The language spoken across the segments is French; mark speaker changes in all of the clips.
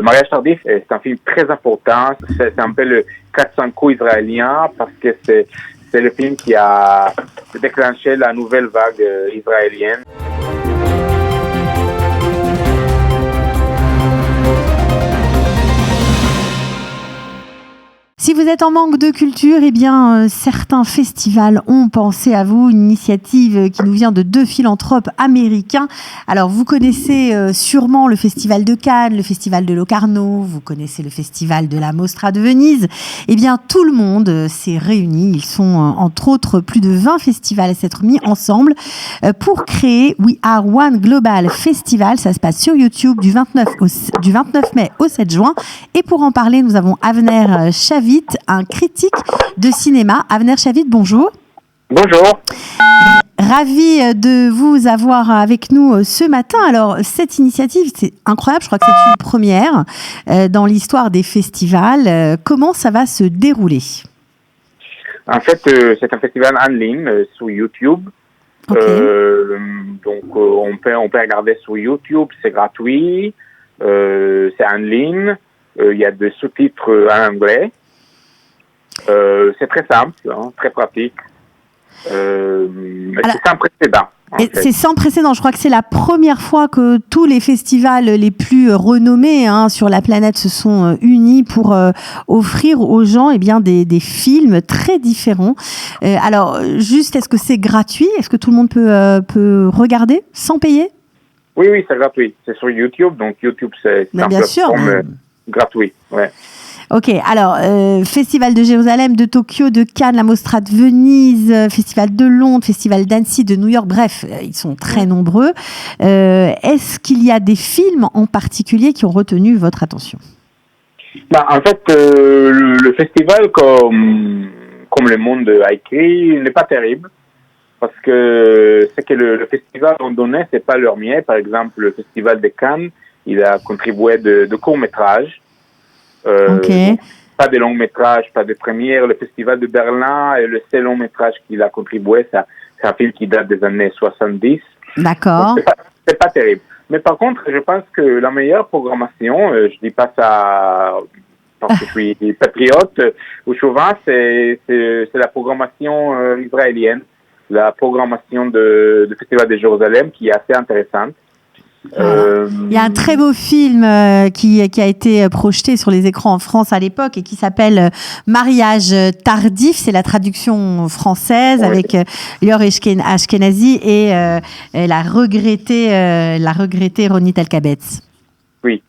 Speaker 1: Mariage tardif, c'est un film très important. C'est un peu le 400 coups israélien parce que c'est le film qui a déclenché la nouvelle vague israélienne.
Speaker 2: Si vous êtes en manque de culture, eh bien, certains festivals ont pensé à vous, une initiative qui nous vient de 2 philanthropes américains. Alors, vous connaissez sûrement le Festival de Cannes, le Festival de Locarno, vous connaissez le Festival de la Mostra de Venise. Eh bien, tout le monde s'est réuni. Ils sont, entre autres, plus de 20 festivals à s'être mis ensemble pour créer We Are One Global Festival. Ça se passe sur YouTube du 29 mai au 7 juin. Et pour en parler, nous avons Avner Shavit, un critique de cinéma. Avner Shavit, bonjour.
Speaker 1: Bonjour.
Speaker 2: Ravi de vous avoir avec nous ce matin. Alors, cette initiative, c'est incroyable. Je crois que c'est une première dans l'histoire des festivals. Comment ça va se dérouler?
Speaker 1: En fait, c'est un festival en ligne sur YouTube.
Speaker 2: Okay.
Speaker 1: Donc, on peut regarder sur YouTube. C'est gratuit. C'est en ligne. Il y a des sous-titres en anglais. C'est très simple, très pratique. Mais c'est sans précédent.
Speaker 2: C'est sans précédent. Je crois que c'est la première fois que tous les festivals les plus renommés sur la planète se sont unis pour offrir aux gens des films très différents. Alors, juste, est-ce que c'est gratuit? Est-ce que tout le monde peut regarder sans payer?
Speaker 1: Oui, c'est gratuit. C'est sur YouTube. Donc, YouTube, c'est un plateforme gratuit. Ouais.
Speaker 2: Ok, alors, Festival de Jérusalem, de Tokyo, de Cannes, la Mostra de Venise, Festival de Londres, Festival d'Annecy, de New York, bref, ils sont très nombreux. Est-ce qu'il y a des films en particulier qui ont retenu votre attention?
Speaker 1: En fait, le festival, comme le monde a écrit, n'est pas terrible. Parce que c'est que le festival randonnais, c'est pas leur mien. Par exemple, le Festival de Cannes, il a contribué de courts-métrages.
Speaker 2: Okay.
Speaker 1: Pas de longs métrages, pas de première. Le Festival de Berlin, le seul long métrage qu'il a contribué, c'est un film qui date des années 70.
Speaker 2: D'accord.
Speaker 1: Donc, c'est pas terrible. Mais par contre, je pense que la meilleure programmation, je dis pas ça parce que je suis patriote ou chauvin, c'est la programmation israélienne, la programmation du Festival de Jérusalem qui est assez intéressante.
Speaker 2: Il y a un très beau film qui a été projeté sur les écrans en France à l'époque et qui s'appelle Mariage tardif. C'est la traduction française avec Lior Ashkenazi et la regrettée Ronit Elkabetz.
Speaker 1: Oui,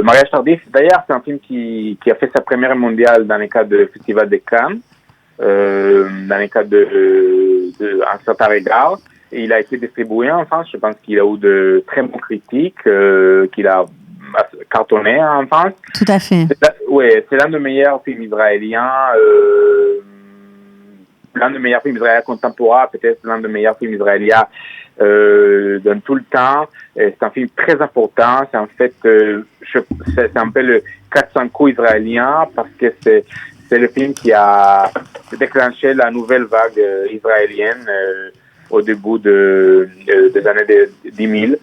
Speaker 1: Mariage tardif. D'ailleurs, c'est un film qui a fait sa première mondiale dans le cadre du Festival de Cannes, dans le cadre Un certain regard. Et il a été distribué en France. Je pense qu'il a eu de très bonnes critiques, qu'il a cartonné en France.
Speaker 2: Tout à fait.
Speaker 1: C'est l'un des meilleurs films israéliens, contemporains, peut-être l'un des meilleurs films israéliens dans tout le temps. C'est un film très important. C'est en fait, c'est un peu le 400 coups israélien parce que c'est le film qui a déclenché la nouvelle vague israélienne. Au début des années 2000.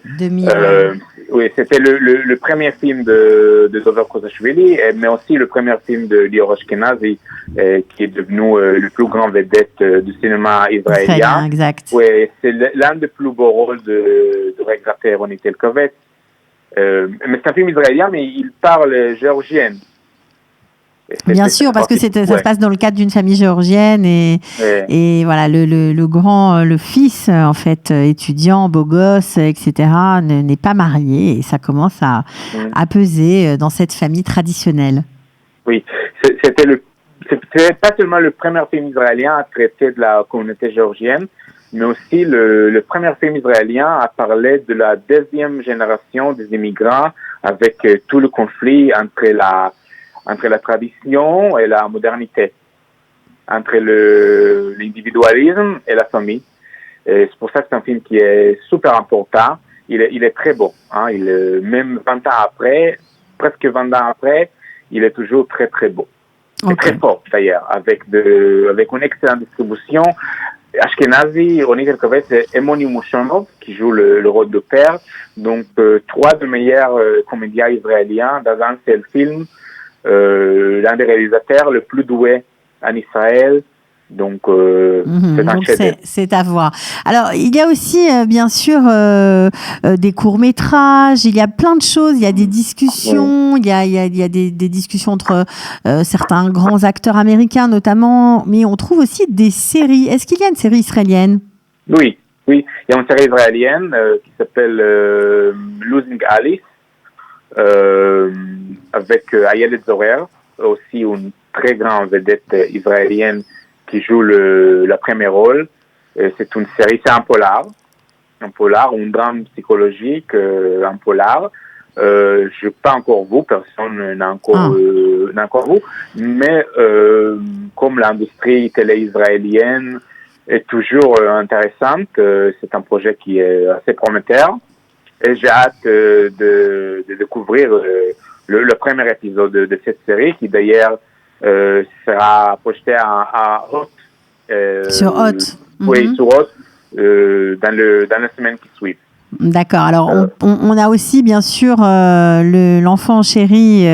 Speaker 1: Oui, c'était le premier film de Dover Khosashvili, mais aussi le premier film de Lior Ashkenazi, qui est devenu le plus grand vedette du cinéma israélien.
Speaker 2: Exact.
Speaker 1: Oui, c'est l'un des plus beaux rôles de regretté Ronit Elkabetz. Mais c'est un film israélien, mais il parle géorgienne.
Speaker 2: Bien sûr, parce que ça se passe dans le cadre d'une famille géorgienne et voilà, le fils, en fait, étudiant, beau gosse, etc., n'est pas marié et ça commence à peser dans cette famille traditionnelle.
Speaker 1: Oui, c'était pas seulement le premier film israélien à traiter de la communauté géorgienne, mais aussi le premier film israélien à parler de la deuxième génération des immigrants avec tout le conflit entre la tradition et la modernité, entre l'individualisme et la famille. Et c'est pour ça que c'est un film qui est super important. Il est très beau. Même 20 ans après, presque 20 ans après, il est toujours très, très beau. Okay. Et très fort, d'ailleurs, avec une excellente distribution. Ashkenazi, Ronit Elkovets et Emoni Mouchonov, qui joue le rôle de père. Donc, trois des meilleurs comédiens israéliens dans un seul film. L'un des réalisateurs le plus doué en Israël. Donc, c'est un chef-d'œuvre.
Speaker 2: C'est à voir. Alors, il y a aussi, bien sûr, des courts-métrages, il y a plein de choses, il y a des discussions, il y a des discussions entre certains grands acteurs américains notamment, mais on trouve aussi des séries. Est-ce qu'il y a une série israélienne?
Speaker 1: Oui. Il y a une série israélienne qui s'appelle Losing Alice, avec Ayelet Zorer, aussi une très grande vedette israélienne qui joue le premier rôle. C'est une série, c'est un polar, un drame psychologique, un polar. Je pas encore vu, personne n'a encore vu, mais comme l'industrie télé israélienne est toujours intéressante, c'est un projet qui est assez prometteur et j'ai hâte de découvrir le premier épisode de cette série qui d'ailleurs sera projeté à Hot.
Speaker 2: Sur Hot.
Speaker 1: Oui, sur Hot, dans la semaine qui suit.
Speaker 2: D'accord. Alors, on a aussi, bien sûr, l'enfant chéri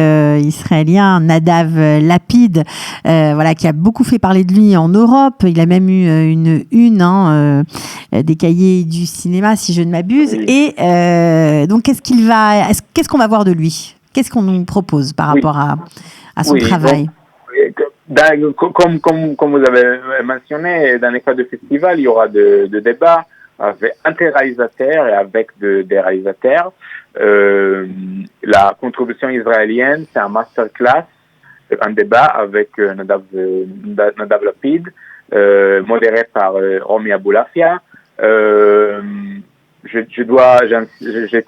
Speaker 2: israélien, Nadav Lapid, qui a beaucoup fait parler de lui en Europe. Il a même eu une des cahiers du cinéma, si je ne m'abuse. Oui. Et donc, qu'est-ce qu'on va voir de lui? Qu'est-ce qu'on nous propose par rapport à son travail?
Speaker 1: Comme vous avez mentionné, dans les cas de festival, il y aura de débats entre réalisateurs et avec des réalisateurs. La contribution israélienne, c'est un masterclass, un débat avec Nadav Lapid, modéré par Romy Aboulafia. Je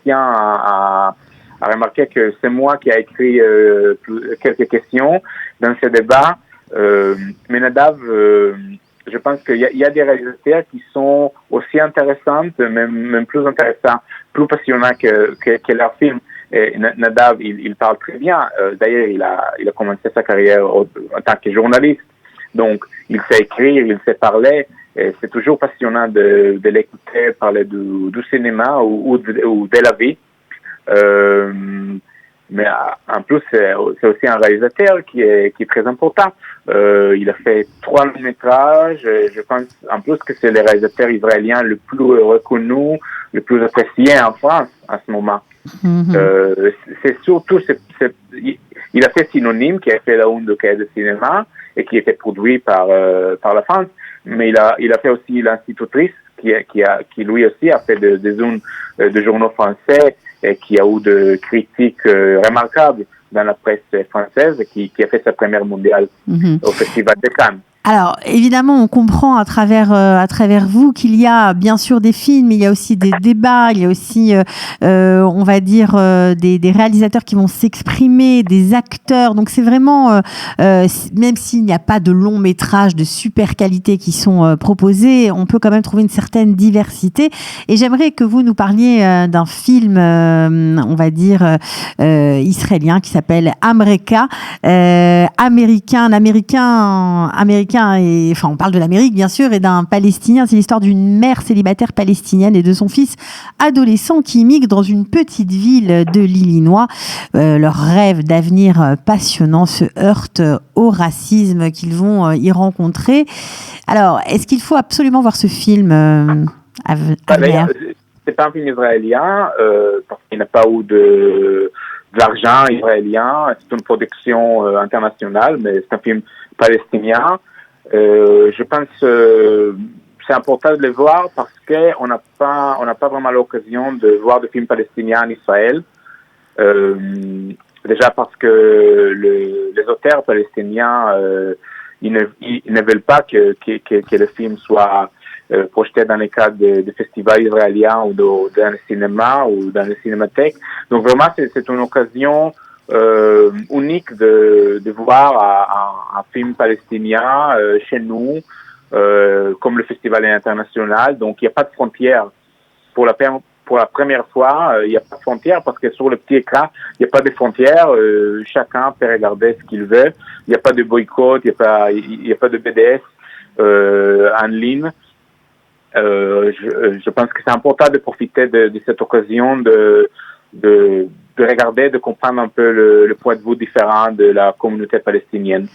Speaker 1: tiens à remarquer que c'est moi qui ai écrit quelques questions dans ce débat. Mais Nadav, je pense qu'il y a des réalisateurs qui sont aussi intéressants, même plus intéressants, plus passionnants que leur film. Et Nadav, il parle très bien. D'ailleurs, il a commencé sa carrière en tant que journaliste. Donc, il sait écrire, il sait parler. Et c'est toujours passionnant de l'écouter parler du cinéma ou de la vie. Mais en plus, c'est aussi un réalisateur qui est très important. Il a fait 3 longs métrages. Je pense en plus que c'est le réalisateur israélien le plus reconnu, le plus apprécié en France à ce moment. C'est surtout, il a fait Synonyme, qui a fait la une de cahier de cinéma et qui était produit par la France. Mais il a fait aussi L'Institutrice, qui lui aussi a fait des unes de journaux français et qui a eu de critiques remarquables dans la presse française, qui a fait sa première mondiale au Festival de Cannes.
Speaker 2: Alors, évidemment, on comprend à travers vous qu'il y a bien sûr des films, il y a aussi des débats, il y a aussi, on va dire, des réalisateurs qui vont s'exprimer, des acteurs. Donc, c'est vraiment, même s'il n'y a pas de longs métrages de super qualité qui sont proposés, on peut quand même trouver une certaine diversité. Et j'aimerais que vous nous parliez d'un film, on va dire, israélien qui s'appelle Amreka, américain, et enfin on parle de l'Amérique bien sûr et d'un Palestinien. C'est l'histoire d'une mère célibataire palestinienne et de son fils adolescent qui immigrent dans une petite ville de l'Illinois. Leur rêve d'avenir passionnant se heurte au racisme qu'ils vont y rencontrer. Alors, est-ce qu'il faut absolument voir ce film
Speaker 1: c'est pas un film israélien parce qu'il n'a pas eu de l'argent israélien. C'est une production internationale, mais c'est un film palestinien. Je pense c'est important de le voir parce que on n'a pas vraiment l'occasion de voir des films palestiniens en Israël. Déjà parce que les auteurs palestiniens ils ne veulent pas que le film soit projeté dans les cadres de festivals israéliens ou dans le cinéma ou dans les cinémathèques. Donc vraiment c'est une occasion unique de voir un film palestinien chez nous, comme le festival international. Donc il n'y a pas de frontières. Pour la première fois, il n'y a pas de frontières parce que sur le petit écran, il n'y a pas de frontières. Chacun peut regarder ce qu'il veut. Il n'y a pas de boycott, il n'y a pas de BDS en ligne. Je pense que c'est important de profiter de cette occasion de regarder, de comprendre un peu le point de vue différent de la communauté palestinienne,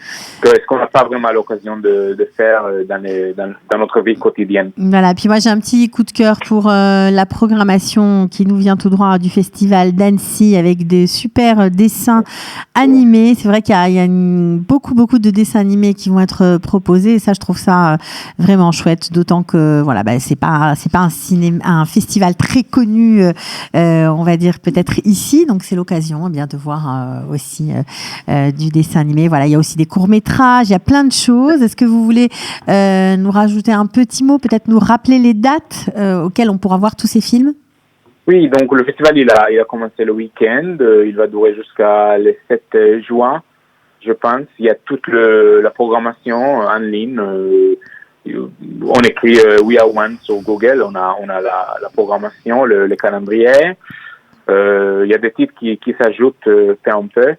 Speaker 1: ce qu'on n'a pas vraiment l'occasion de faire dans notre vie quotidienne.
Speaker 2: Voilà, puis moi j'ai un petit coup de cœur pour la programmation qui nous vient tout droit du festival d'Annecy avec des super dessins animés. C'est vrai qu'il y a beaucoup de dessins animés qui vont être proposés et ça je trouve ça vraiment chouette, d'autant que voilà, c'est pas un festival très connu, on va dire peut-être ici. Donc, c'est l'occasion de voir aussi du dessin animé. Voilà, il y a aussi des courts-métrages, il y a plein de choses. Est-ce que vous voulez nous rajouter un petit mot, peut-être nous rappeler les dates auxquelles on pourra voir tous ces films?
Speaker 1: Oui, donc le festival, il a commencé le week-end. Il va durer jusqu'à le 7 juin, je pense. Il y a toute la programmation en ligne. On écrit We Are One sur Google. On a la programmation, le calendrier. Il y a des titres qui s'ajoutent peu en peu.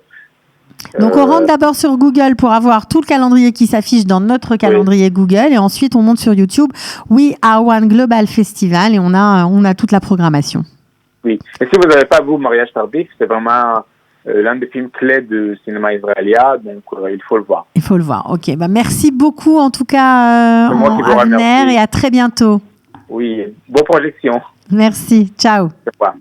Speaker 2: Donc on rentre d'abord sur Google pour avoir tout le calendrier qui s'affiche dans notre calendrier Google et ensuite on monte sur YouTube We Are One Global Festival et on a toute la programmation.
Speaker 1: Oui, et si vous n'avez pas vu Mariage tardif, c'est vraiment l'un des films clés du cinéma israélien, donc il faut le voir.
Speaker 2: Il faut le voir, ok. Merci beaucoup en tout cas Avner et à très bientôt.
Speaker 1: Oui, bonne projection.
Speaker 2: Merci, ciao.
Speaker 1: Au revoir.